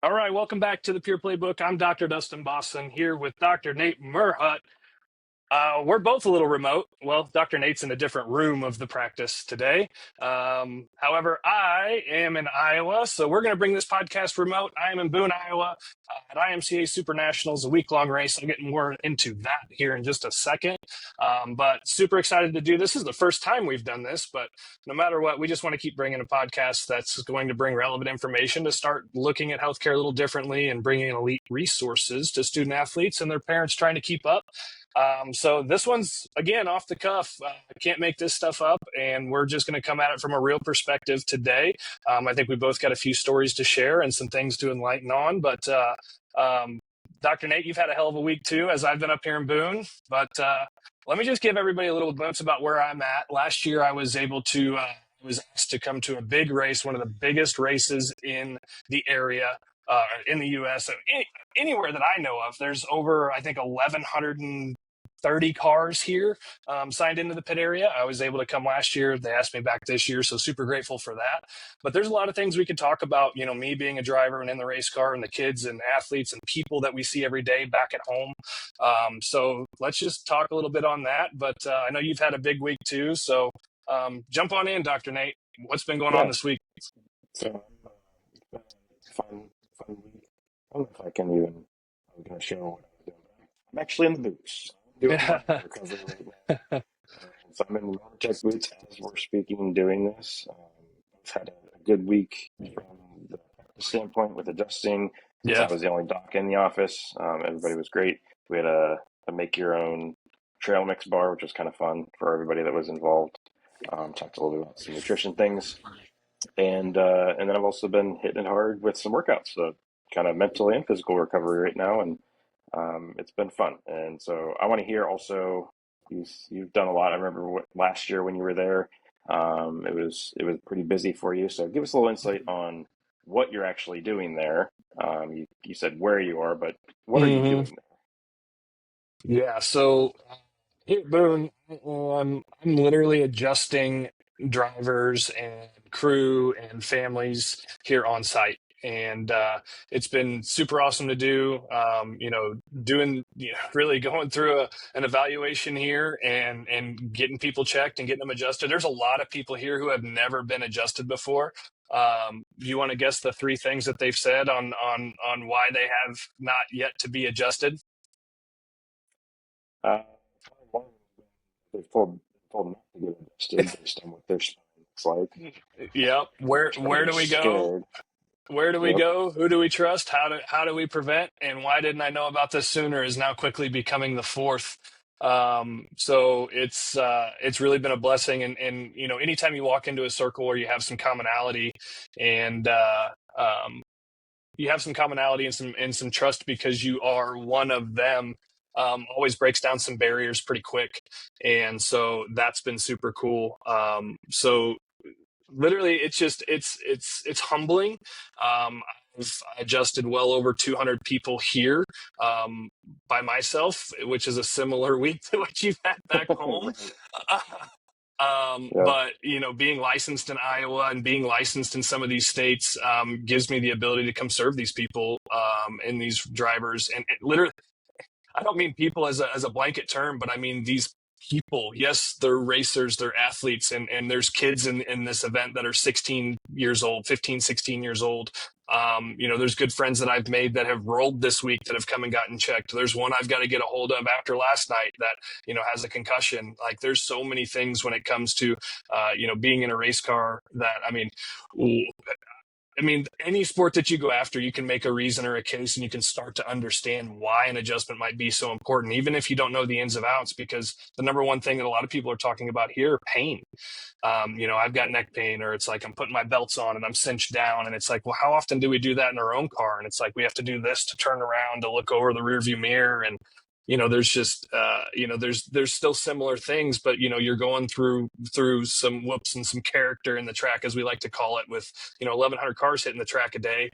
All right, welcome back to the Pure Playbook. I'm Dr. Dustin Bosson here with Dr. Nate Merhaut. We're both a little remote. Well, Dr. Nate's in a different room of the practice today. However, I am in Iowa, so we're going to bring this podcast remote. I am in Boone, Iowa, at IMCA Super Nationals, a week-long race. I'll get more into that here in just a second. But super excited to do this. This is the first time we've done this, but no matter what, we just want to keep bringing a podcast that's going to bring relevant information to start looking at healthcare a little differently and bringing elite resources to student athletes and their parents trying to keep up. So this one's, again, off the cuff. I can't make this stuff up, and we're just going to come at it from a real perspective today. I think we both got a few stories to share and some things to enlighten on. But Dr. Nate, you've had a hell of a week too, as I've been up here in Boone. But let me just give everybody a little glimpse about where I'm at. Last year, I was able to was asked to come to a big race, one of the biggest races in the area. In the U.S., anywhere that I know of, there's over, I think, 1,130 cars here signed into the pit area. I was able to come last year. They asked me back this year, so super grateful for that. But there's a lot of things we could talk about, me being a driver and in the race car and the kids and athletes and people that we see every day back at home. So let's just talk a little bit on that. But I know you've had a big week too, so jump on in, Dr. Nate. What's been going on this week? So fun week. I don't know if I can even. I was going to show what I was doing. I'm actually in the boots. I'm doing my recovery right now. So I'm in Merhaut boots as we're speaking, doing this. I've had a good week from the standpoint with adjusting. Since I was the only doc in the office, everybody was great. We had a make your own trail mix bar, which was kind of fun for everybody that was involved. Talked a little bit about some nutrition things. And then I've also been hitting it hard with some workouts, so kind of mental and physical recovery right now, and it's been fun. And so I want to hear also, you've done a lot. I remember last year when you were there, it was pretty busy for you. So give us a little insight on what you're actually doing there. You said where you are, but what are you doing there? Yeah, so here at Boone, I'm literally adjusting drivers and crew and families here on site. And it's been super awesome to do, really going through an evaluation here and getting people checked and getting them adjusted. There's a lot of people here who have never been adjusted before. Do you want to guess the three things that they've said on why they have not yet to be adjusted? They've told not to get adjusted based on what their spine looks like. Yep. Where do we go? Where do we go? Who do we trust? How do we prevent? And why didn't I know about this sooner is now quickly becoming the fourth. So it's really been a blessing. And anytime you walk into a circle where you have some commonality and and some trust because you are one of them, always breaks down some barriers pretty quick. And so that's been super cool. So literally it's humbling. I've adjusted well over 200 people here by myself, which is a similar week to what you've had back home. But being licensed in Iowa and being licensed in some of these states gives me the ability to come serve these people and these drivers. And literally, I don't mean people as a blanket term, but I mean these people. Yes, they're racers, they're athletes, and there's kids in this event that are 16 years old, 15, 16 years old. There's good friends that I've made that have rolled this week that have come and gotten checked. There's one I've got to get a hold of after last night that, has a concussion. Like there's so many things when it comes to, being in a race car that, any sport that you go after, you can make a reason or a case and you can start to understand why an adjustment might be so important, even if you don't know the ins and outs, because the number one thing that a lot of people are talking about here, pain. I've got neck pain, or it's like I'm putting my belts on and I'm cinched down. And it's like, well, how often do we do that in our own car? And it's like, we have to do this to turn around, to look over the rearview mirror. And there's just, there's still similar things, but, you're going through some whoops and some character in the track, as we like to call it, with, 1,100 cars hitting the track a day.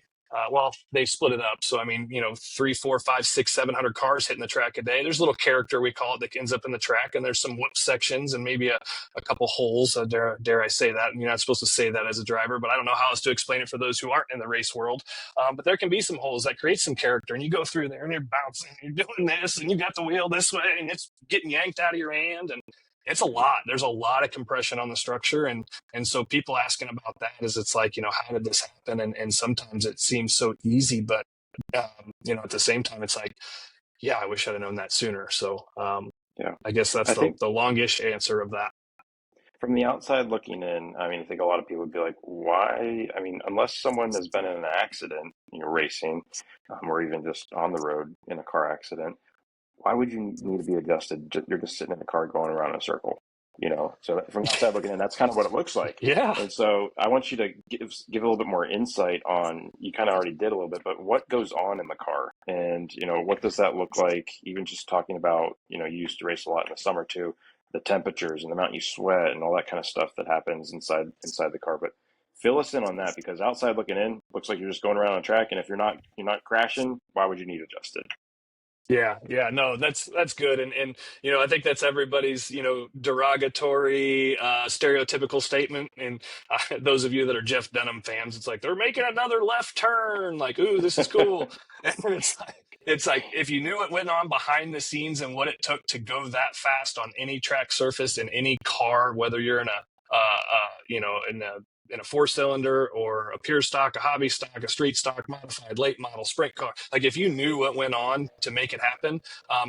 well, they split it up. So, I mean, 3, 4, 5, 6, 700 cars hitting the track a day. There's a little character, we call it, that ends up in the track. And there's some whoop sections and maybe a couple holes. Dare I say that? You're not supposed to say that as a driver, but I don't know how else to explain it for those who aren't in the race world. But there can be some holes that create some character, and you go through there and you're bouncing, and you're doing this, and you got the wheel this way, and it's getting yanked out of your hand. And it's a lot. There's a lot of compression on the structure. And so people asking about that is, it's like, how did this happen? And sometimes it seems so easy, but, at the same time, it's like, yeah, I wish I'd have known that sooner. So Yeah. I guess that's I think the longish answer of that. from the outside looking in, I mean, I think a lot of people would be like, why? I mean, unless someone has been in an accident, racing, or even just on the road in a car accident, why would you need to be adjusted? You're just sitting in the car going around in a circle, So from the outside looking in, that's kind of what it looks like. Yeah. And so I want you to give a little bit more insight on. You kind of already did a little bit, but what goes on in the car, and what does that look like? Even just talking about, you used to race a lot in the summer too, the temperatures and the amount you sweat and all that kind of stuff that happens inside the car. But fill us in on that, because outside looking in, looks like you're just going around on track, and if you're not crashing, why would you need adjusted? Yeah, no, that's good, and I think that's everybody's derogatory, stereotypical statement. And those of you that are Jeff Dunham fans, it's like they're making another left turn, like, ooh, this is cool. And it's like if you knew what went on behind the scenes and what it took to go that fast on any track surface in any car, whether you're in a four-cylinder or a pure stock, a hobby stock, a street stock, modified, late model, sprint car. Like, if you knew what went on to make it happen,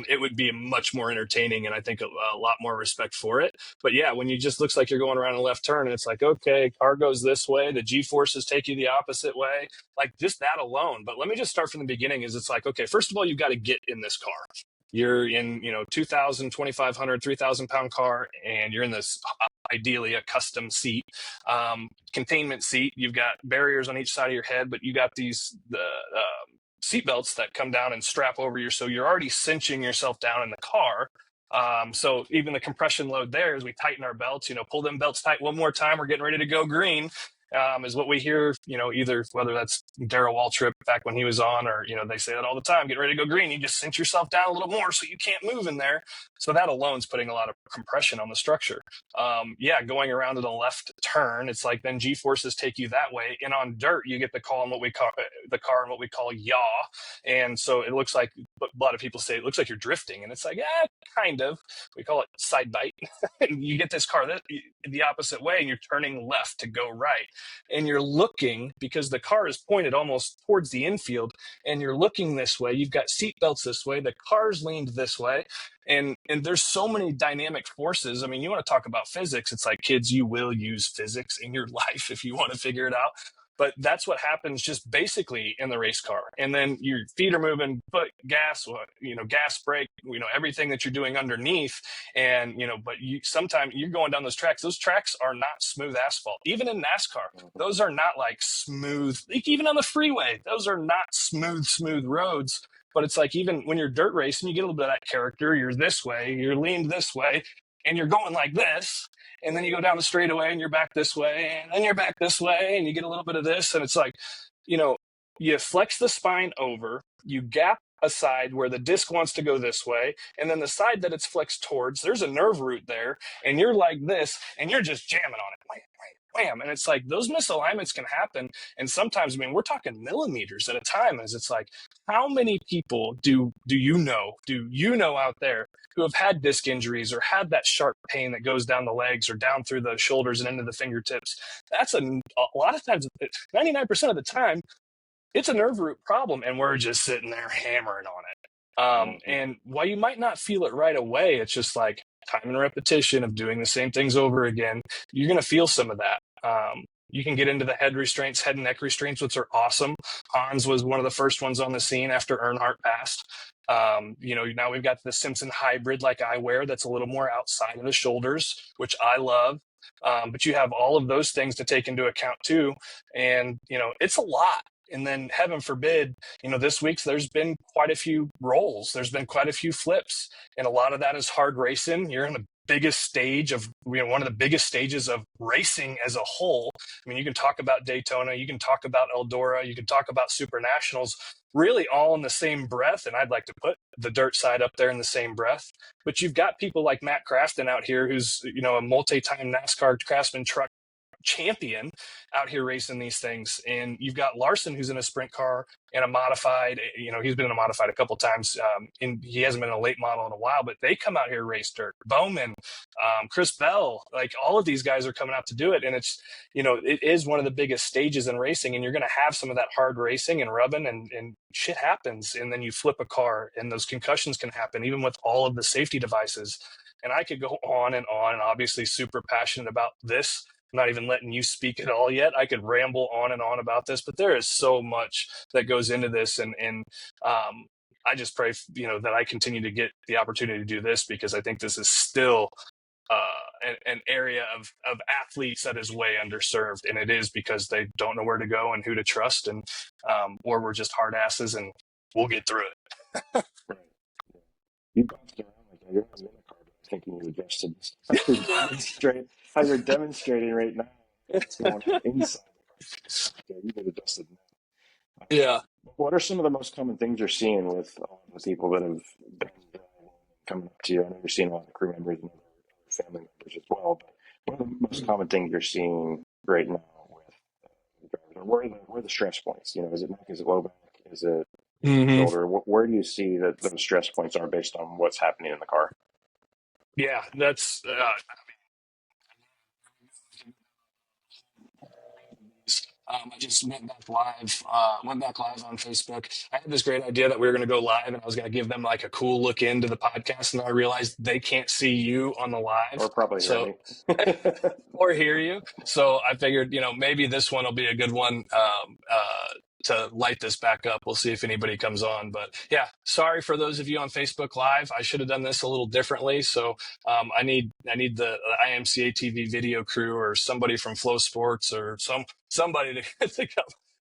it would be much more entertaining, and I think a lot more respect for it. But yeah, when you just looks like you're going around a left turn, and it's like, okay, car goes this way, the G-forces take you the opposite way, like just that alone. But let me just start from the beginning. Is it's like, okay, first of all, you've got to get in this car. You're in, 2,000, 2,500, 3,000 pound car, and you're in this ideally a custom seat, containment seat. You've got barriers on each side of your head, but you got the seat belts that come down and strap over you. So you're already cinching yourself down in the car. So even the compression load there, as we tighten our belts, pull them belts tight one more time. We're getting ready to go green. Is what we hear, either whether that's Darrell Waltrip back when he was on, or, they say that all the time, get ready to go green. You just cinch yourself down a little more so you can't move in there. So that alone is putting a lot of compression on the structure. Going around to the left turn, it's like then G-forces take you that way. And on dirt, you get the car in what we call yaw. And so it looks like, a lot of people say it looks like you're drifting. And it's like, kind of. We call it side bite. And you get this car the opposite way, and you're turning left to go right. And you're looking, because the car is pointed almost towards the infield, and you're looking this way. You've got seat belts this way. The car's leaned this way. And there's so many dynamic forces. I mean, you want to talk about physics. It's like, kids, you will use physics in your life if you want to figure it out. But that's what happens just basically in the race car. And then your feet are moving, foot, gas, gas, brake, everything that you're doing underneath. And, but sometimes you're going down those tracks. Those tracks are not smooth asphalt. Even in NASCAR, those are not like smooth, like even on the freeway, those are not smooth roads. But it's like, even when you're dirt racing, you get a little bit of that character. You're this way, you're leaned this way, and you're going like this. And then you go down the straightaway and you're back this way, and then you're back this way, and you get a little bit of this. And it's like, you flex the spine over, you gap a side where the disc wants to go this way, and then the side that it's flexed towards, there's a nerve root there, and you're like this, and you're just jamming on it. Wham. And it's like, those misalignments can happen. And sometimes, I mean, we're talking millimeters at a time. As it's like, how many people do you know out there who have had disc injuries or had that sharp pain that goes down the legs or down through the shoulders and into the fingertips? That's a lot of times, 99% of the time, it's a nerve root problem, and we're just sitting there hammering on it. And while you might not feel it right away, it's just like time and repetition of doing the same things over again. You're going to feel some of that. You can get into the head restraints, head and neck restraints, which are awesome. Hans was one of the first ones on the scene after Earnhardt passed. Now we've got the Simpson hybrid like I wear that's a little more outside of the shoulders, which I love. But you have all of those things to take into account too. And, it's a lot. And then heaven forbid, this week's, there's been quite a few rolls. There's been quite a few flips. And a lot of that is hard racing. You're in a biggest stage of, one of the biggest stages of racing as a whole. I mean, you can talk about Daytona, you can talk about Eldora, you can talk about Super Nationals, really all in the same breath. And I'd like to put the dirt side up there in the same breath. But you've got people like Matt Crafton out here, who's, a multi-time NASCAR Craftsman truck champion out here racing these things. And you've got Larson, who's in a sprint car and a modified, he's been in a modified a couple times. And he hasn't been in a late model in a while, but they come out here, race dirt. Bowman, Chris Bell, like all of these guys are coming out to do it. And it's, it is one of the biggest stages in racing, and you're going to have some of that hard racing and rubbing, and shit happens. And then you flip a car and those concussions can happen, even with all of the safety devices. And I could go on and on, and obviously super passionate about this. I'm not even letting you speak at all yet. I could ramble on and on about this, but there is so much that goes into this. And I just pray, that I continue to get the opportunity to do this, because I think this is still an area of athletes that is way underserved. And it is because they don't know where to go and who to trust, and or we're just hard asses and we'll get through it. Right. Yeah. You bounced around like that. You're not in the car, but I'm thinking you adjusted how you're demonstrating right now what's going on inside the car. Okay, you've adjusted now. Yeah. What are some of the most common things you're seeing with all the people that have been coming up to you? I know you're seeing a lot of crew members and other family members as well, but what are the most common things you're seeing right now with drivers? Where are the stress points? Is it neck? Is it low back? Is it shoulder? Where do you see that those stress points are based on what's happening in the car? Yeah, that's I just went back live. On Facebook. I had this great idea that we were going to go live, and I was going to give them like a cool look into the podcast, and I realized they can't see you on the live, Or probably hear so me. or hear you. So I figured, maybe this one will be a good one to light this back up. We'll see if anybody comes on. But yeah, sorry for those of you on Facebook Live. I should have done this a little differently. So I need the IMCA TV video crew, or somebody from Flow Sports, or somebody to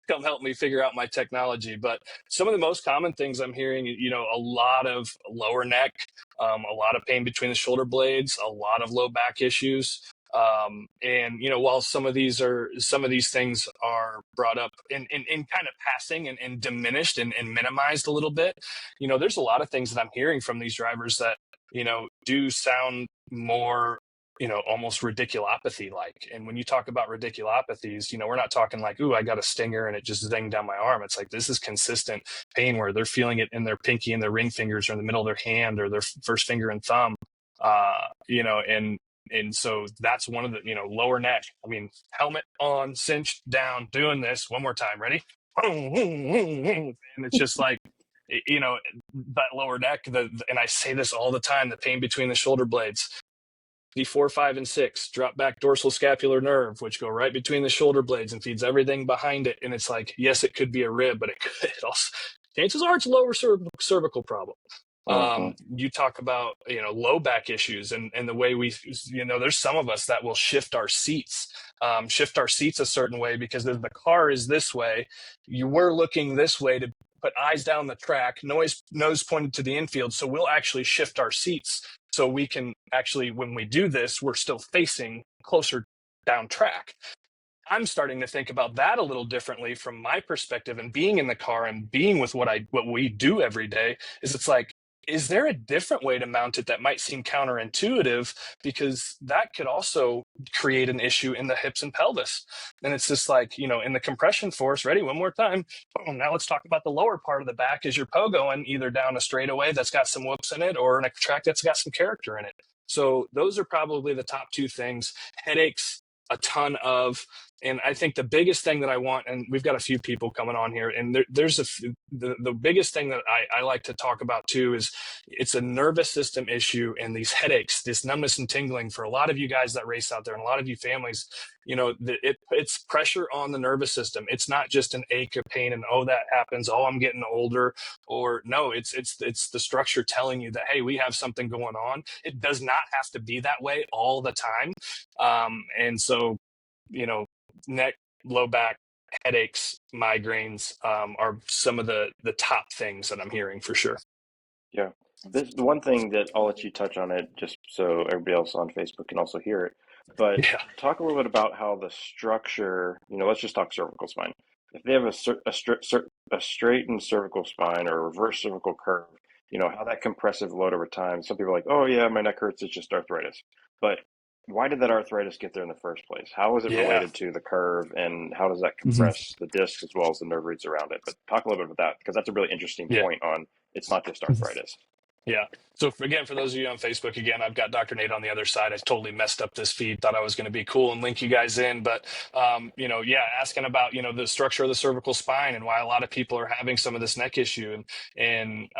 come help me figure out my technology. But some of the most common things I'm hearing, a lot of lower neck, a lot of pain between the shoulder blades, a lot of low back issues. And while some of these things are brought up in kind of passing and diminished and minimized a little bit, there's a lot of things that I'm hearing from these drivers that do sound more almost radiculopathy like. And when you talk about radiculopathies, we're not talking like, ooh, I got a stinger and it just zinged down my arm. It's like, this is consistent pain where they're feeling it in their pinky and their ring fingers, or in the middle of their hand, or their first finger and thumb. And so that's one of the, lower neck. I mean, helmet on, cinched down, doing this one more time. Ready? And it's just like, that lower neck, and I say this all the time, the pain between the shoulder blades. D4, 5, and 6, drop back dorsal scapular nerve, which go right between the shoulder blades and feeds everything behind it. And it's like, yes, it could be a rib, but it could also, chances are it's a lower cervical problem. You talk about, low back issues, and the way we, there's some of us that will shift our seats a certain way, because the car is this way. You were looking this way to put eyes down the track, nose pointed to the infield. So we'll actually shift our seats so we can actually, when we do this, we're still facing closer down track. I'm starting to think about that a little differently from my perspective, and being in the car and being with what we do every day. It's like, is there a different way to mount it that might seem counterintuitive? Because that could also create an issue in the hips and pelvis. And it's just like, in the compression force, ready, one more time. Now let's talk about the lower part of the back as you're pogoing either down a straightaway that's got some whoops in it, or in a track that's got some character in it. So those are probably the top two things. Headaches, a ton of. And I think the biggest thing that I want, and we've got a few people coming on here, and there's the biggest thing that I like to talk about too is it's a nervous system issue, and these headaches, this numbness and tingling for a lot of you guys that race out there, and a lot of you families, it's pressure on the nervous system. It's not just an ache or pain and, oh, that happens, oh, I'm getting older, or no, it's the structure telling you that, hey, we have something going on. It does not have to be that way all the time. And so, neck, low back, headaches, migraines are some of the top things that I'm hearing for sure. Yeah. The one thing that I'll let you touch on it just so everybody else on Facebook can also hear it, but Yeah. talk a little bit about how the structure, let's just talk cervical spine. If they have a straightened cervical spine or a reverse cervical curve, how that compressive load over time. Some people are like, oh yeah, my neck hurts, it's just arthritis. But why did that arthritis get there in the first place? How is it Yeah. related to the curve, and how does that Mhm. compress the discs as well as the nerve roots around it? But talk a little bit about that because that's a really interesting Yeah. point on it's not just arthritis. Yeah. So again, for those of you on Facebook, again, I've got Dr. Nate on the other side. I totally messed up this feed. Thought I was going to be cool and link you guys in, but yeah, asking about the structure of the cervical spine and why a lot of people are having some of this neck issue, and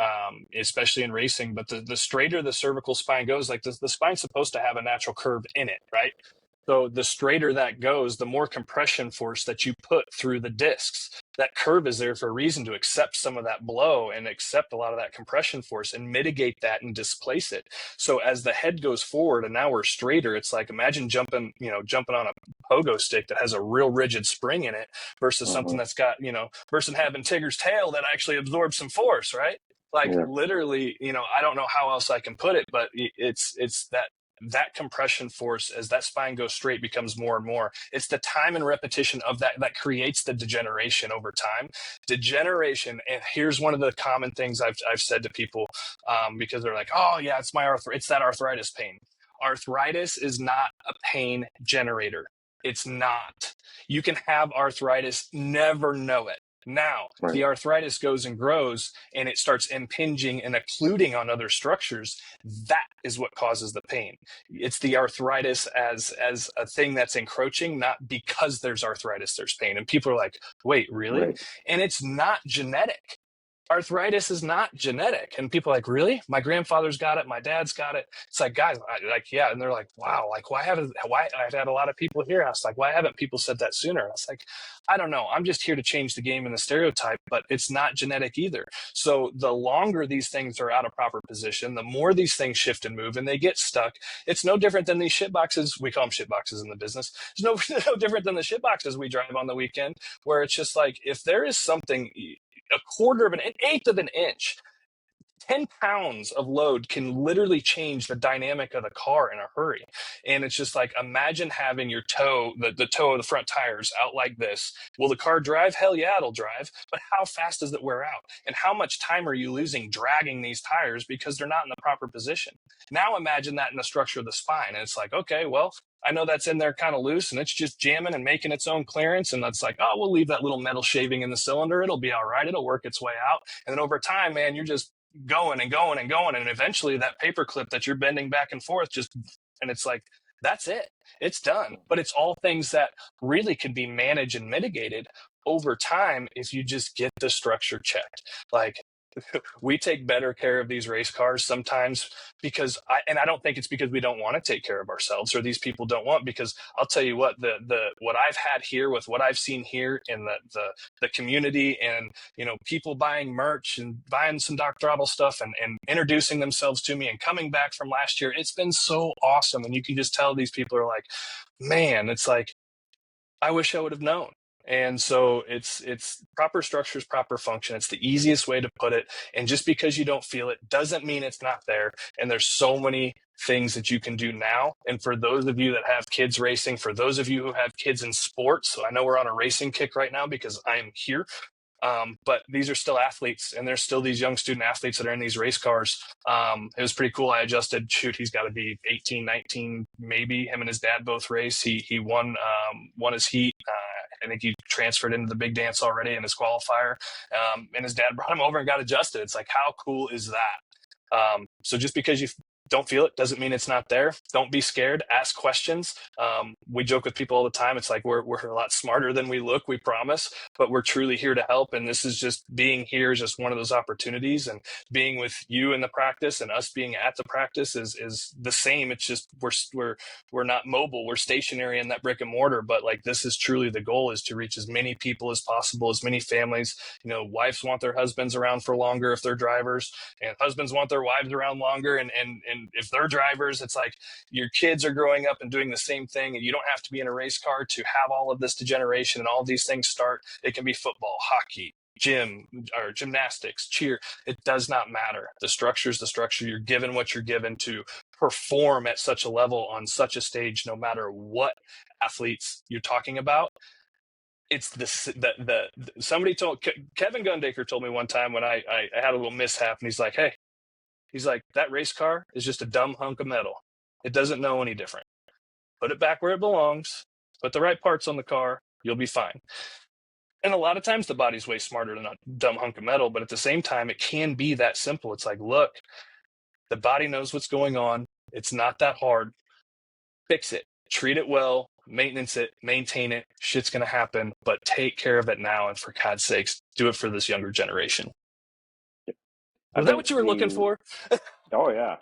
especially in racing. But the straighter the cervical spine goes, like the spine's supposed to have a natural curve in it, right? So the straighter that goes, the more compression force that you put through the discs. That curve is there for a reason, to accept some of that blow and accept a lot of that compression force and mitigate that and displace it. So as the head goes forward and now we're straighter, it's like, imagine jumping on a pogo stick that has a real rigid spring in it versus something Hmm. that's got, versus having Tigger's tail that actually absorbs some force, right? Like Yeah, literally, I don't know how else I can put it, but it's that compression force as that spine goes straight becomes more and more. It's the time and repetition of that creates the degeneration over time. Degeneration, and here's one of the common things I've said to people, because they're like, oh yeah, it's that arthritis pain. Arthritis is not a pain generator. It's not. You can have arthritis, never know it. Now, right, the arthritis goes and grows and it starts impinging and occluding on other structures. That is what causes the pain. It's the arthritis as a thing that's encroaching, not because there's arthritis there's pain. And people are like, wait, really? right. And it's not genetic. Arthritis is not genetic. And people are like, really? My grandfather's got it, my dad's got it. It's like, guys, like, yeah. And they're like, wow, like, why I've had a lot of people here ask, like, why haven't people said that sooner? I was like, I don't know, I'm just here to change the game and the stereotype, but it's not genetic either. So the longer these things are out of proper position, the more these things shift and move and they get stuck. It's no different than these shit boxes. We call them shit boxes in the business. It's no different than the shit boxes we drive on the weekend, where it's just like, if there is something a quarter of an eighth of an inch, 10 pounds of load can literally change the dynamic of the car in a hurry. And it's just like, imagine having your toe, the toe of the front tires out like this. Will the car drive? Hell yeah, it'll drive. But how fast does it wear out? And how much time are you losing dragging these tires because they're not in the proper position? Now imagine that in the structure of the spine. And it's like, okay, well, I know that's in there kind of loose and it's just jamming and making its own clearance. And that's like, oh, we'll leave that little metal shaving in the cylinder. It'll be all right. It'll work its way out. And then over time, man, you're just going and going and going. And eventually that paper clip that you're bending back and forth and it's like, that's it. It's done. But it's all things that really can be managed and mitigated over time if you just get the structure checked. Like, we take better care of these race cars sometimes because I don't think it's because we don't want to take care of ourselves or these people don't want, because I'll tell you what, what I've had here with what I've seen here in the community, and people buying merch and buying some Doc Throttle stuff and introducing themselves to me and coming back from last year, it's been so awesome. And you can just tell these people are like, man, it's like, I wish I would have known. And so it's proper structures, proper function. It's the easiest way to put it. And just because you don't feel it doesn't mean it's not there. And there's so many things that you can do now. And for those of you that have kids racing, for those of you who have kids in sports, so I know we're on a racing kick right now because I'm here. But these are still athletes, and there's still these young student athletes that are in these race cars. It was pretty cool. I adjusted. Shoot, he's got to be 18, 19, maybe. Him and his dad both race. He won his heat. I think he transferred into the big dance already in his qualifier. And his dad brought him over and got adjusted. It's like, how cool is that? So just because you don't feel it doesn't mean it's not there. Don't be scared. Ask questions. We joke with people all the time. It's like we're a lot smarter than we look, we promise, but we're truly here to help. And this is just being here is just one of those opportunities. And being with you in the practice and us being at the practice is the same. It's just we're not mobile. We're stationary in that brick and mortar. But like, this is truly the goal, is to reach as many people as possible, as many families. Wives want their husbands around for longer if they're drivers, and husbands want their wives around longer. And if they're drivers, it's like your kids are growing up and doing the same thing, and you don't have to be in a race car to have all of this degeneration and all of these things start. It can be football, hockey, gym or gymnastics, cheer. It does not matter. The structure is the structure. You're given what you're given to perform at such a level on such a stage, no matter what athletes you're talking about. It's somebody told Kevin Gundaker told me one time when I had a little mishap, and he's like, hey, he's like, that race car is just a dumb hunk of metal. It doesn't know any different. Put it back where it belongs. Put the right parts on the car. You'll be fine. And a lot of times the body's way smarter than a dumb hunk of metal, but at the same time, it can be that simple. It's like, look, the body knows what's going on. It's not that hard. Fix it. Treat it well. Maintenance it. Maintain it. Shit's going to happen, but take care of it now. And for God's sakes, do it for this younger generation. I Was that bet what you were looking for? Oh, yeah.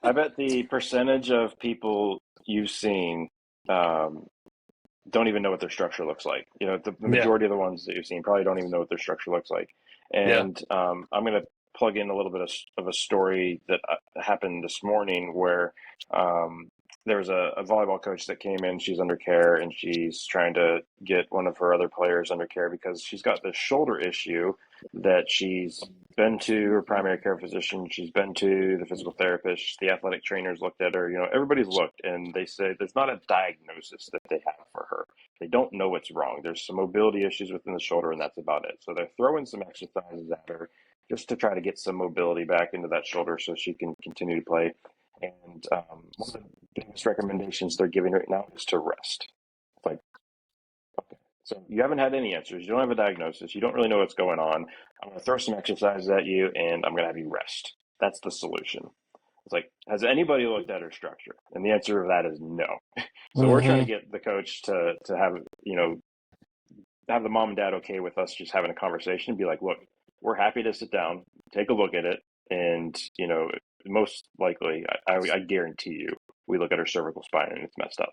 I bet the percentage of people you've seen don't even know what their structure looks like. You know, the Yeah. majority of the ones that you've seen probably don't even know what their structure looks like. Yeah. And I'm going to plug in a little bit of a story that happened this morning where there was a volleyball coach that came in. She's under care, and she's trying to get one of her other players under care because she's got this shoulder issue that she's been to her primary care physician. She's been to the physical therapist. The athletic trainers looked at her. You know, everybody's looked, and they say there's not a diagnosis that they have for her. They don't know what's wrong. There's some mobility issues within the shoulder, and that's about it. So they're throwing some exercises at her just to try to get some mobility back into that shoulder so she can continue to play. And one of the biggest recommendations they're giving right now is to rest. It's like, okay, so you haven't had any answers. You don't have a diagnosis. You don't really know what's going on. I'm going to throw some exercises at you, and I'm going to have you rest. That's the solution. It's like, has anybody looked at her structure? And the answer to that is no. So we're trying to get the coach to have, you know, have the mom and dad okay with us just having a conversation and be like, look, we're happy to sit down, take a look at it, and you know, most likely, I guarantee you, we look at her cervical spine and it's messed up,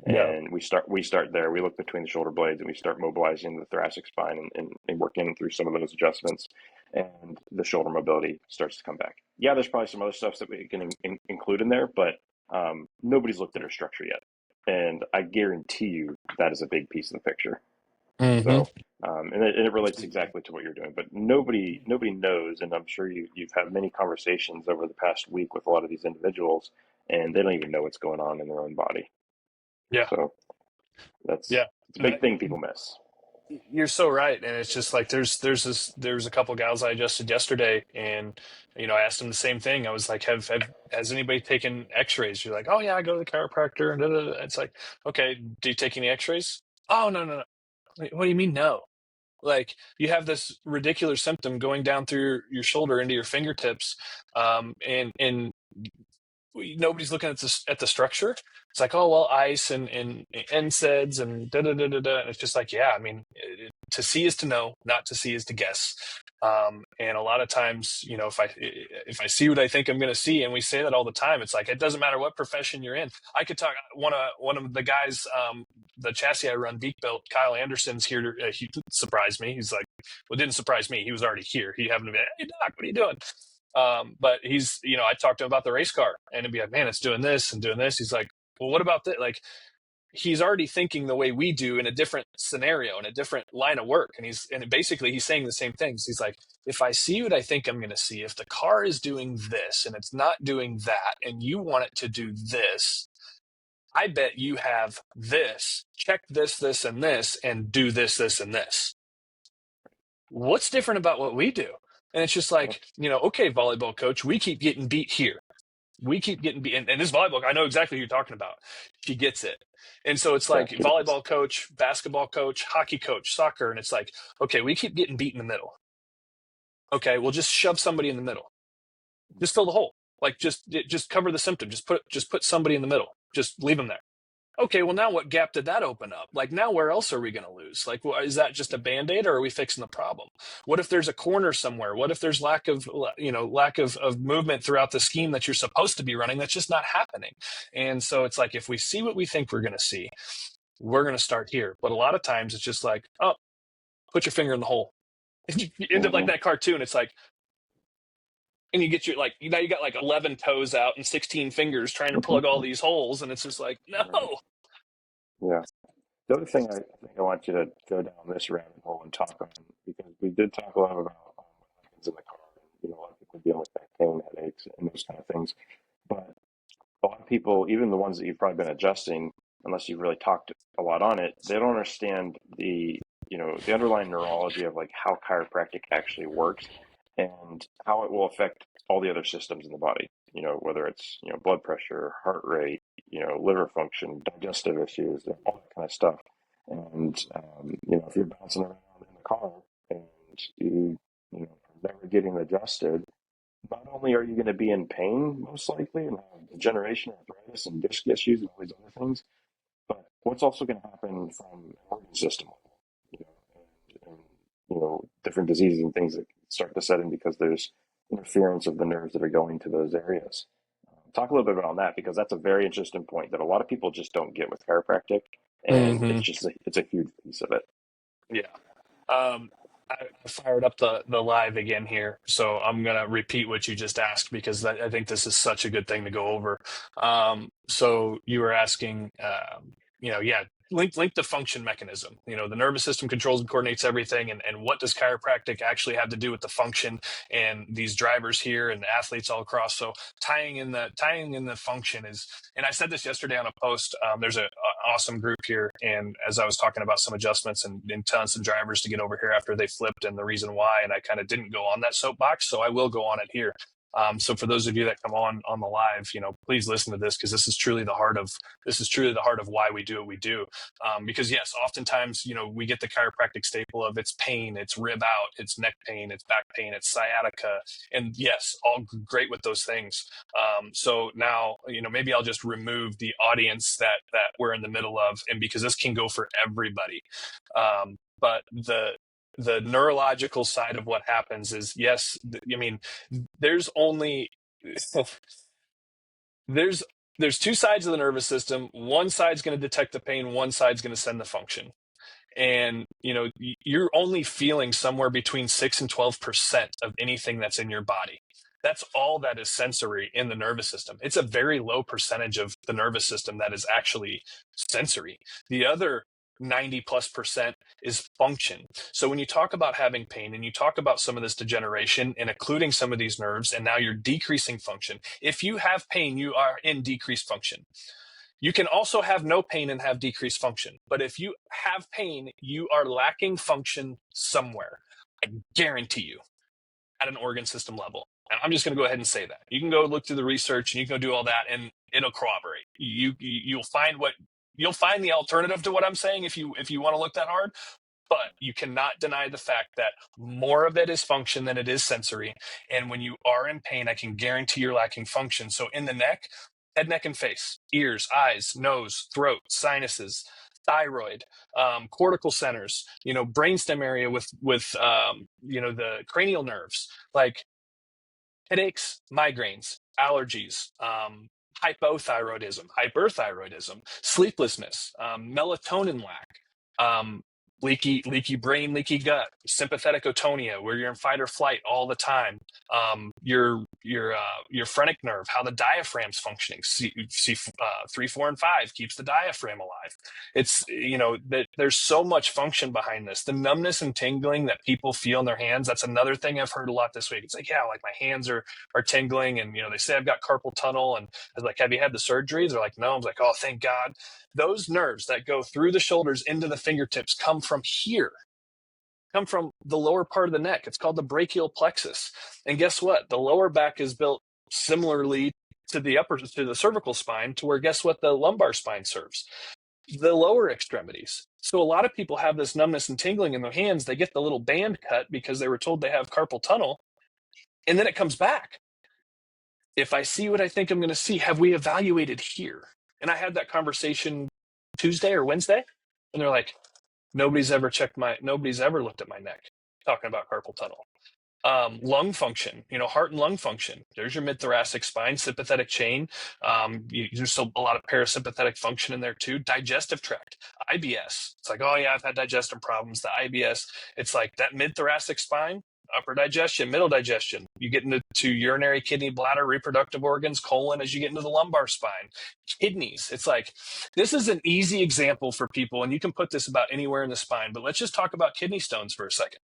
Yeah. and we start there. We look between the shoulder blades and we start mobilizing the thoracic spine and working through some of those adjustments, and the shoulder mobility starts to come back. Yeah, there's probably some other stuff that we can include in there, but nobody's looked at her structure yet, and I guarantee you that is a big piece of the picture. Mm-hmm. So, and it relates exactly to what you're doing, but nobody knows, and I'm sure you've had many conversations over the past week with a lot of these individuals, and they don't even know what's going on in their own body. Yeah. So Yeah. it's a big thing people miss. You're so right, and it's just like there's a couple gals I adjusted yesterday, and I asked them the same thing. I was like, has anybody taken X-rays? You're like, oh yeah, I go to the chiropractor, and da, da, da. It's like, okay, do you take any X-rays? Oh no no no. Like, what do you mean no? Like you have this ridiculous symptom going down through your shoulder into your fingertips, and nobody's looking at the structure. It's like, oh well, ice and NSAIDs and da da da da da. And it's just like, yeah, I mean, to see is to know, not to see is to guess. And a lot of times, if I see what I think I'm going to see, and we say that all the time, it's like it doesn't matter what profession you're in. I could talk one of the guys, the chassis I run, Beak Belt, Kyle Anderson's here. He surprised me. He's like, well, it didn't surprise me. He was already here. He happened to be, hey doc, what are you doing? But he's, I talked to him about the race car, and it'd be like, man, it's doing this and doing this. He's like, well, what about that? Like, he's already thinking the way we do in a different scenario, in a different line of work. And basically he's saying the same things. He's like, if I see what I think I'm going to see, if the car is doing this and it's not doing that, and you want it to do this, I bet you have this, check this, and do this, and this. What's different about what we do? And it's just like, okay, volleyball coach, we keep getting beat here. We keep getting beat. And this volleyball, I know exactly who you're talking about. She gets it. And so it's Yeah, like volleyball coach, basketball coach, hockey coach, soccer. And it's like, okay, we keep getting beat in the middle. Okay, well, just shove somebody in the middle. Just fill the hole. Like just cover the symptom. Just put somebody in the middle. Just leave them there. Okay, well, now what gap did that open up? Like, now where else are we going to lose? Like, well, is that just a Band-Aid, or are we fixing the problem? What if there's a corner somewhere? What if there's lack of movement throughout the scheme that you're supposed to be running that's just not happening? And so it's like, if we see what we think we're going to see, we're going to start here. But a lot of times it's just like, oh, put your finger in the hole. And you end up like that cartoon. It's like, and you get your, like, now you got like 11 toes out and 16 fingers trying to plug all these holes. And it's just like, no. Yeah. The other thing I think I want you to go down this rabbit hole and talk on, because we we did talk a lot about what happens in the car. And, a lot of people dealing with back pain, headaches, and those kind of things. But a lot of people, even the ones that you've probably been adjusting, unless you've really talked a lot on it, they don't understand the underlying neurology of like how chiropractic actually works and how it will affect all the other systems in the body. Whether it's blood pressure, heart rate, liver function, digestive issues, all that kind of stuff. And if you're bouncing around in the car and you are never getting adjusted, not only are you going to be in pain, most likely, and have degeneration, arthritis, and disc issues, and all these other things, but what's also going to happen from an organ system level, different diseases and things that start to set in because there's interference of the nerves that are going to those areas. Talk a little bit about that because that's a very interesting point that a lot of people just don't get with chiropractic, and Hmm. it's a huge piece of it. Yeah. I fired up the live again here, so I'm gonna repeat what you just asked because I think this is such a good thing to go over. So you were asking, yeah, link the function mechanism. The nervous system controls and coordinates everything, and what does chiropractic actually have to do with the function and these drivers here and athletes all across? So tying in the function is, and I said this yesterday on a post. There's an awesome group here, and as I was talking about some adjustments and telling some drivers to get over here after they flipped and the reason why, and I kind of didn't go on that soapbox, so I will go on it here. So for those of you that come on the live, please listen to this because this is truly the heart of why we do what we do. Because yes, oftentimes we get the chiropractic staple of it's pain, it's rib out, it's neck pain, it's back pain, it's sciatica, and yes, all great with those things. So now maybe I'll just remove the audience that we're in the middle of, and because this can go for everybody. But the neurological side of what happens is yes, I mean there's only there's two sides of the nervous system. One side's going to detect the pain, one side's going to send the function. And you're only feeling somewhere between 6 and 12% of anything that's in your body. That's all that is sensory in the nervous system. It's a very low percentage of the nervous system that is actually sensory. The other 90+% is function. So when you talk about having pain and you talk about some of this degeneration and occluding some of these nerves, and now you're decreasing function. If you have pain, you are in decreased function. You can also have no pain and have decreased function. But if you have pain, you are lacking function somewhere. I guarantee you at an organ system level. And I'm just going to go ahead and say that. You can go look through the research and you can go do all that and it'll corroborate. You'll find the alternative to what I'm saying if you want to look that hard. But you cannot deny the fact that more of it is function than it is sensory. And when you are in pain, I can guarantee you're lacking function. So in the neck, head, neck, and face, ears, eyes, nose, throat, sinuses, thyroid, cortical centers, brainstem area with the cranial nerves, like headaches, migraines, allergies, hyperthyroidism, sleeplessness, melatonin lack, um, leaky brain, leaky gut, sympathetic otonia, where you're in fight or flight all the time. Your phrenic nerve, how the diaphragm's functioning. C 3, 4, and 5 keeps the diaphragm alive. It's that there's so much function behind this. The numbness and tingling that people feel in their hands. That's another thing I've heard a lot this week. It's like, yeah, like my hands are tingling, and they say I've got carpal tunnel, and I was like, have you had the surgery? They're like, no. I was like, oh, thank God. Those nerves that go through the shoulders into the fingertips come from here, come from the lower part of the neck. It's called the brachial plexus. And guess what? The lower back is built similarly to the cervical spine, to where guess what the lumbar spine serves? The lower extremities. So a lot of people have this numbness and tingling in their hands. They get the little band cut because they were told they have carpal tunnel, and then it comes back. If I see what I think I'm going to see, have we evaluated here? And I had that conversation Tuesday or Wednesday, and they're like, nobody's ever looked at my neck, talking about carpal tunnel. Lung function, heart and lung function. There's your mid-thoracic spine, sympathetic chain. There's still a lot of parasympathetic function in there too. Digestive tract, IBS. It's like, oh yeah, I've had digestive problems. The IBS, it's like that mid-thoracic spine, upper digestion, middle digestion. You get into urinary, kidney, bladder, reproductive organs, colon as you get into the lumbar spine. Kidneys. It's like, this is an easy example for people, and you can put this about anywhere in the spine, but let's just talk about kidney stones for a second.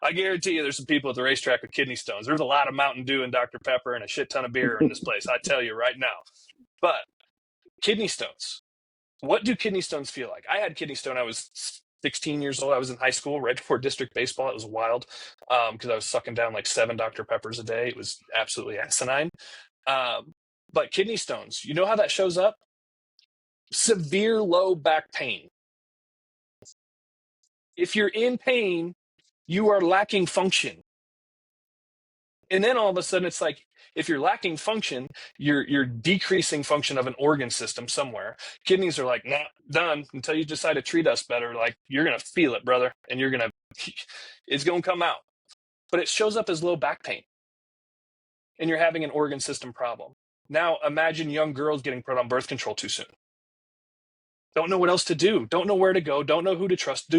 I guarantee you there's some people at the racetrack with kidney stones. There's a lot of Mountain Dew and Dr. Pepper and a shit ton of beer in this place. I tell you right now. But kidney stones. What do kidney stones feel like? I had kidney stone. I was 16 years old. I was in high school right before district baseball. It was wild because I was sucking down like 7 Dr. Peppers a day. It was absolutely asinine. But kidney stones, you know how that shows up? Severe low back pain. If you're in pain, you are lacking function. And then all of a sudden it's like, if you're lacking function, you're decreasing function of an organ system somewhere. Kidneys are like, nah, done until you decide to treat us better. Like, you're going to feel it, brother. And it's going to come out. But it shows up as low back pain. And you're having an organ system problem. Now imagine young girls getting put on birth control too soon. Don't know what else to do. Don't know where to go. Don't know who to trust.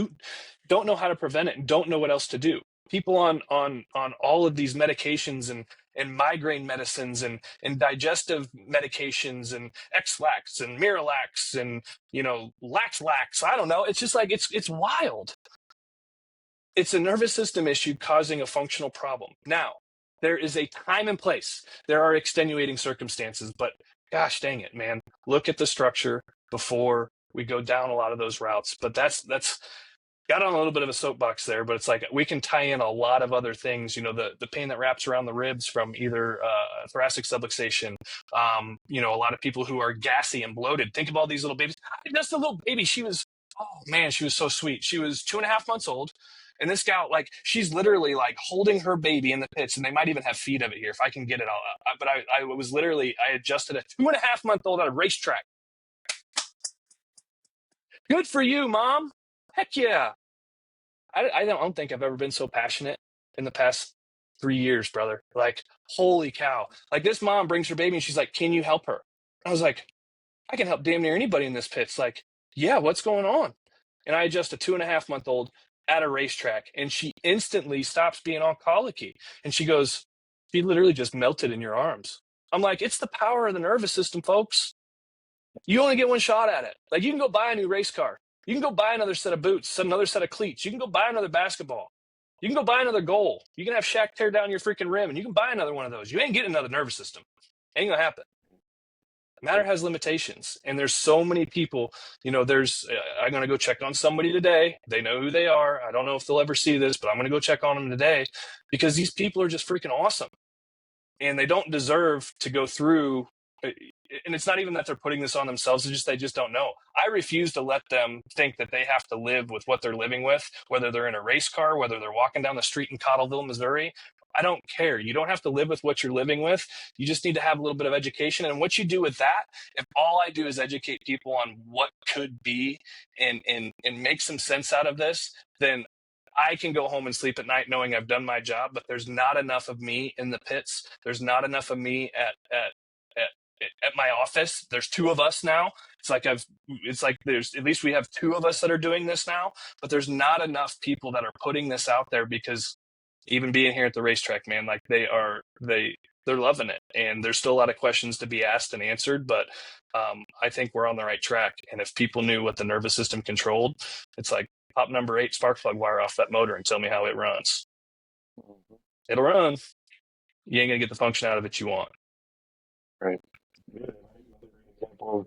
Don't know how to prevent it, and don't know what else to do. People on all of these medications and migraine medicines and digestive medications and X-Lax and Miralax and Lax. I don't know. It's just like it's wild. It's a nervous system issue causing a functional problem. Now, there is a time and place. There are extenuating circumstances, but gosh dang it, man. Look at the structure before we go down a lot of those routes. But that's got on a little bit of a soapbox there, but it's like we can tie in a lot of other things. The pain that wraps around the ribs from either thoracic subluxation. A lot of people who are gassy and bloated. Think of all these little babies. Just a little baby. She was so sweet. She was 2.5 months old. And this gal, like, she's literally like holding her baby in the pits, and they might even have feed of it here if I can get it all up. But I adjusted a 2.5-month-old at a racetrack. Good for you, Mom. Heck yeah. I don't think I've ever been so passionate in the past 3 years, brother. Like, holy cow. Like, this mom brings her baby and she's like, can you help her? I was like, I can help damn near anybody in this pits. Like, yeah, what's going on? And I adjust a 2.5-month-old at a racetrack, and she instantly stops being all colicky. And she goes, she literally just melted in your arms. I'm like, it's the power of the nervous system, folks. You only get one shot at it. Like, you can go buy a new race car. You can go buy another set of boots, another set of cleats. You can go buy another basketball. You can go buy another goal. You can have Shaq tear down your freaking rim, and you can buy another one of those. You ain't getting another nervous system. Ain't gonna happen. Matter has limitations, and there's so many people. I'm going to go check on somebody today. They know who they are. I don't know if they'll ever see this, but I'm going to go check on them today because these people are just freaking awesome, and they don't deserve to go through. And it's not even that they're putting this on themselves. It's just they just don't know. I refuse to let them think that they have to live with what they're living with, whether they're in a race car, whether they're walking down the street in Cottleville, Missouri. I don't care. You don't have to live with what you're living with. You just need to have a little bit of education. And what you do with that, if all I do is educate people on what could be and make some sense out of this, then I can go home and sleep at night knowing I've done my job. But there's not enough of me in the pits. There's not enough of me at my office. There's 2 of us now. There's at least we have 2 of us that are doing this now, but there's not enough people that are putting this out there because even being here at the racetrack, man, like they're loving it. And there's still a lot of questions to be asked and answered, but I think we're on the right track. And if people knew what the nervous system controlled, it's like pop number 8 spark plug wire off that motor and tell me how it runs. It'll run. You ain't gonna get the function out of it you want. Right. Yeah, another example of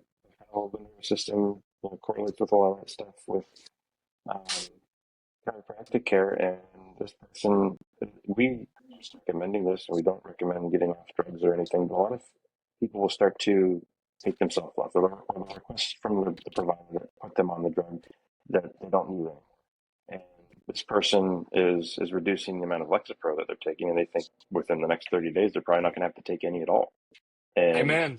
how the nervous system correlates with a lot of that stuff with um, chiropractic care. And this person, we just recommending this, and we don't recommend getting off drugs or anything, but a lot of people will start to take themselves off. Or the request from the provider that put them on the drug that they don't need it. And this person is reducing the amount of Lexapro that they're taking, and they think within the next 30 days they're probably not going to have to take any at all. And Amen.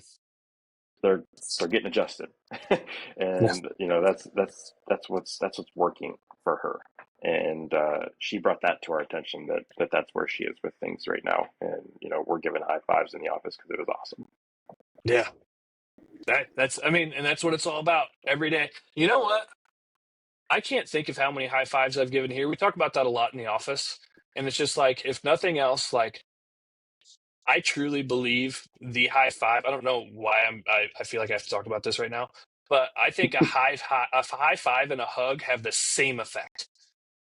they're getting adjusted. Yeah. And that's what's working for her. And she brought that to our attention that's where she is with things right now. And we're giving high fives in the office because it was awesome. Yeah. And that's what it's all about every day. You know what? I can't think of how many high fives I've given here. We talk about that a lot in the office. And it's just like, if nothing else, like, I truly believe the high five. I don't know why I feel like I have to talk about this right now, but I think a high five and a hug have the same effect.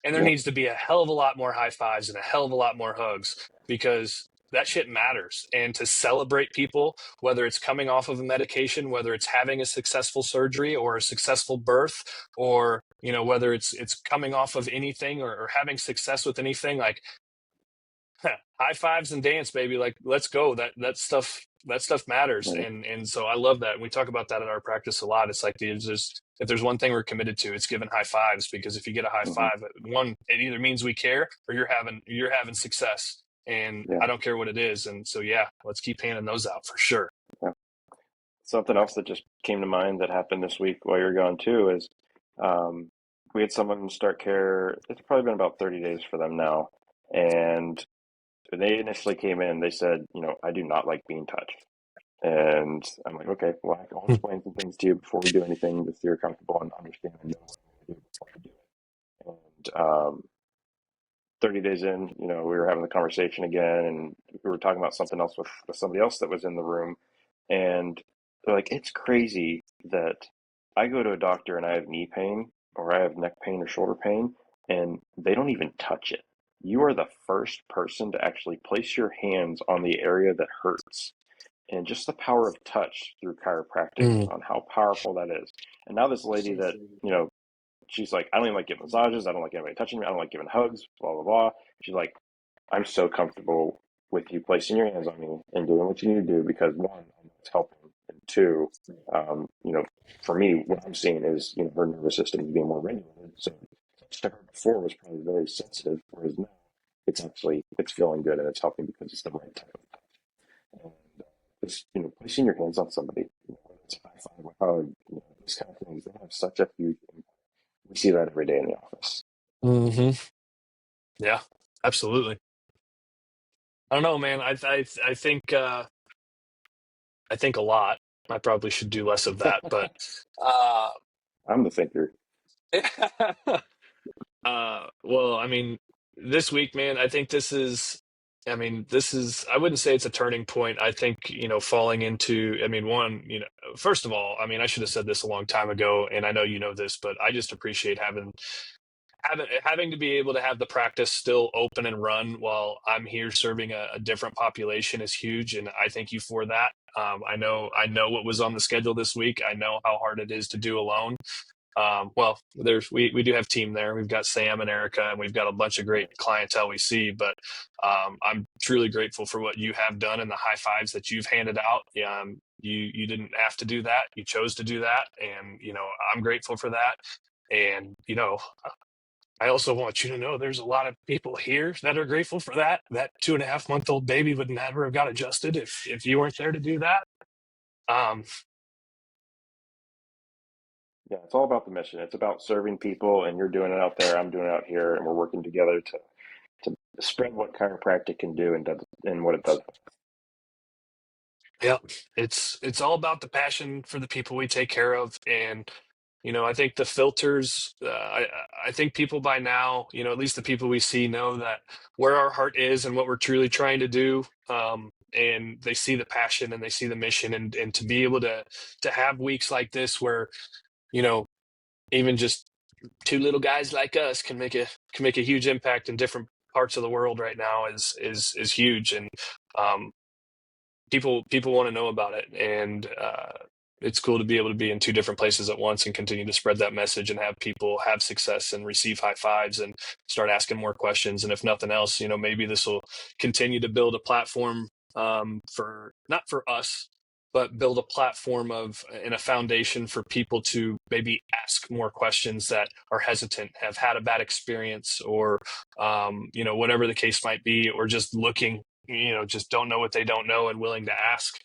And there Yeah. needs to be a hell of a lot more high fives and a hell of a lot more hugs, because that shit matters. And to celebrate people, whether it's coming off of a medication, whether it's having a successful surgery or a successful birth, or, you know, whether it's coming off of anything, or having success with anything, like, high fives and dance, baby. Like, let's go. That stuff matters. Right. And so I love that. And we talk about that in our practice a lot. It's like, if there's one thing we're committed to, it's giving high fives, because if you get a high Hmm. five, one, it either means we care, or you're having success. And Yeah. I don't care what it is. And so, yeah, let's keep handing those out for sure. Yeah. Something else that just came to mind that happened this week while you're gone too is um, we had someone start care. It's probably been about 30 days for them now. And when they initially came in, they said, I do not like being touched. And I'm like, okay, well, I'll explain some things to you before we do anything, just so you're comfortable and understand and know what I'm going to do before I do it. And 30 days in, we were having the conversation again, and we were talking about something else with somebody else that was in the room. And they're like, it's crazy that I go to a doctor and I have knee pain or I have neck pain or shoulder pain, and they don't even touch it. You are the first person to actually place your hands on the area that hurts. And just the power of touch through chiropractic, Mm. on how powerful that is. And now this lady that, she's like, I don't even like giving massages. I don't like anybody touching me. I don't like giving hugs, blah, blah, blah. She's like, I'm so comfortable with you placing your hands on me and doing what you need to do, because one, I know it's helping. And two, for me, what I'm seeing is, her nervous system is being more regulated. So touch to her before was probably very sensitive, whereas now it's feeling good and it's helping because it's the right type of touch. And just, placing your hands on somebody, whether it's a high five or hug, these kind of things, they have such a huge impact. We see that every day in the office. Hmm. Yeah, absolutely. I don't know, man. I think a lot. I probably should do less of that, but uh, I'm the thinker. well, I mean, this week, man, I wouldn't say it's a turning point. I think, falling into, I mean, one, first of all, I mean, I should have said this a long time ago, and I know you know this, but I just appreciate having to be able to have the practice still open and run while I'm here serving a different population is huge. And I thank you for that. I know what was on the schedule this week. I know how hard it is to do alone. Well, we do have team there. We've got Sam and Erica, and we've got a bunch of great clientele we see. But I'm truly grateful for what you have done and the high fives that you've handed out. You didn't have to do that. You chose to do that, and I'm grateful for that. And I also want you to know there's a lot of people here that are grateful for that. That 2.5-month-old baby would never have got adjusted if you weren't there to do that. Um, Yeah, it's all about the mission. It's about serving people, and you're doing it out there. I'm doing it out here, and we're working together to spread what chiropractic can do and does and what it does. yeah, it's all about the passion for the people we take care of. And I think the filters. I think people by now, at least the people we see, know that where our heart is and what we're truly trying to do. And they see the passion and they see the mission, and to be able to have weeks like this where you know even just two little guys like us can make a huge impact in different parts of the world right now is huge. And um, people want to know about it. And it's cool to be able to be in two different places at once and continue to spread that message and have people have success and receive high fives and start asking more questions. And if nothing else, maybe this will continue to build a platform, for not for us, but build a platform of and a foundation for people to maybe ask more questions that are hesitant, have had a bad experience, or whatever the case might be, or just looking, just don't know what they don't know and willing to ask.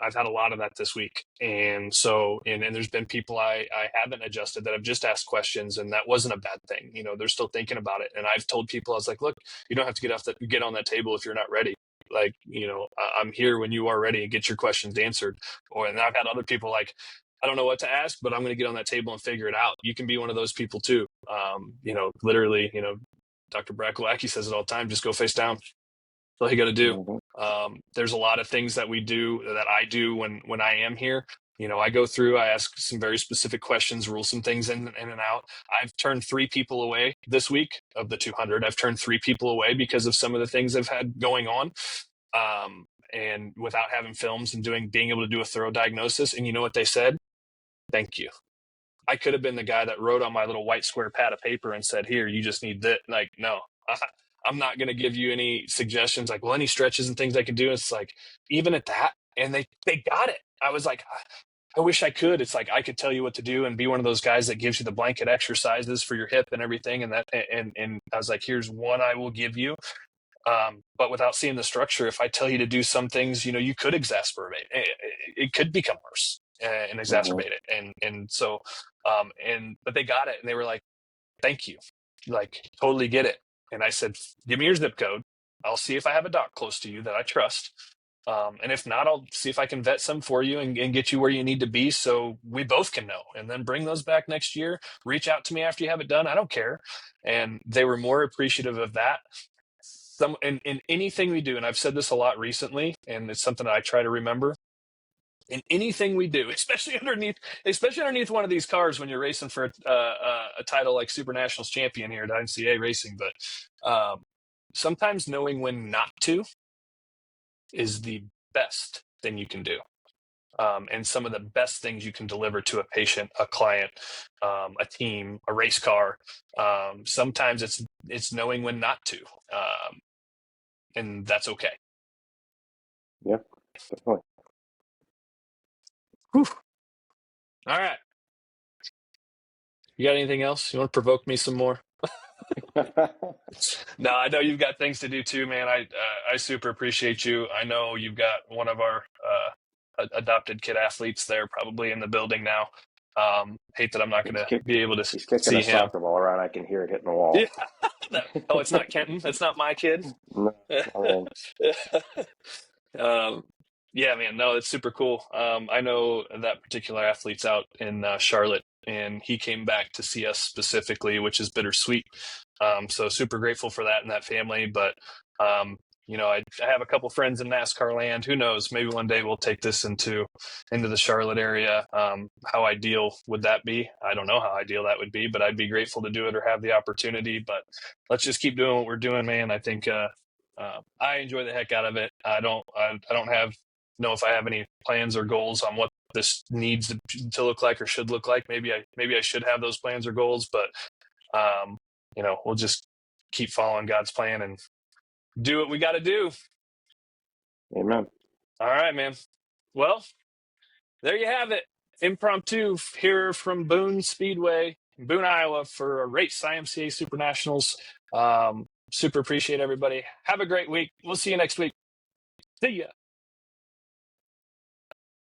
I've had a lot of that this week. And so, and there's been people I haven't adjusted that have just asked questions, and that wasn't a bad thing. They're still thinking about it. And I've told people, I was like, look, you don't have to get on that table if you're not ready. Like, I'm here when you are ready and get your questions answered. And I've had other people like, I don't know what to ask, but I'm going to get on that table and figure it out. You can be one of those people too. Literally, Dr. Brackowacki says it all the time, just go face down. That's all you got to do. Mm-hmm. There's a lot of things that I do when I am here I go through, I ask some very specific questions, rule some things in and out. I've turned 3 people away this week of the 200. I've turned 3 people away because of some of the things I've had going on. And without having films and being able to do a thorough diagnosis. And you know what they said? Thank you. I could have been the guy that wrote on my little white square pad of paper and said, here, you just need that. Like, no, I'm not going to give you any suggestions like, well, any stretches and things I could do. It's like, even at that, and they got it. I was like, I wish I could. It's like, I could tell you what to do and be one of those guys that gives you the blanket exercises for your hip and everything. And I was like, here's one I will give you. But without seeing the structure, if I tell you to do some things, you could exacerbate it. It could become worse and exacerbate it. But they got it and they were like, thank you. Like, totally get it. And I said, give me your zip code. I'll see if I have a doc close to you that I trust. And if not, I'll see if I can vet some for you and get you where you need to be so we both can know. And then bring those back next year. Reach out to me after you have it done. I don't care. And they were more appreciative of that. In anything we do, and I've said this a lot recently, and it's something I try to remember, in anything we do, especially underneath one of these cars when you're racing for a title like Super Nationals champion here at IMCA Racing, but sometimes knowing when not to is the best thing you can do. And some of the best things you can deliver to a patient, a client, a team, a race car. Sometimes it's knowing when not to, and that's okay. Yeah, definitely. Whew. All right. You got anything else? You want to provoke me some more? No, I know you've got things to do too, man. I super appreciate you. I know you've got one of our adopted kid athletes there probably in the building now. Hate that I'm not going to be able to he's kicking see a him. soccer ball around. I can hear it hitting the wall. Yeah. Oh, it's not Kenton. That's not my kid. No. Yeah, man. No, it's super cool. I know that particular athlete's out in Charlotte, and he came back to see us specifically, which is bittersweet. So super grateful for that and that family. But I have a couple friends in NASCAR land. Who knows? Maybe one day we'll take this into the Charlotte area. How ideal would that be? I don't know how ideal that would be, but I'd be grateful to do it or have the opportunity. But let's just keep doing what we're doing, man. I think I enjoy the heck out of it. I don't know if I have any plans or goals on what this needs to look like or should look like. Maybe I should have those plans or goals, but we'll just keep following God's plan and do what we got to do. Amen. All right, man. Well, there you have it. Impromptu here from Boone Speedway, Boone, Iowa, for a race, IMCA Super Nationals. Super appreciate everybody. Have a great week. We'll see you next week. See ya.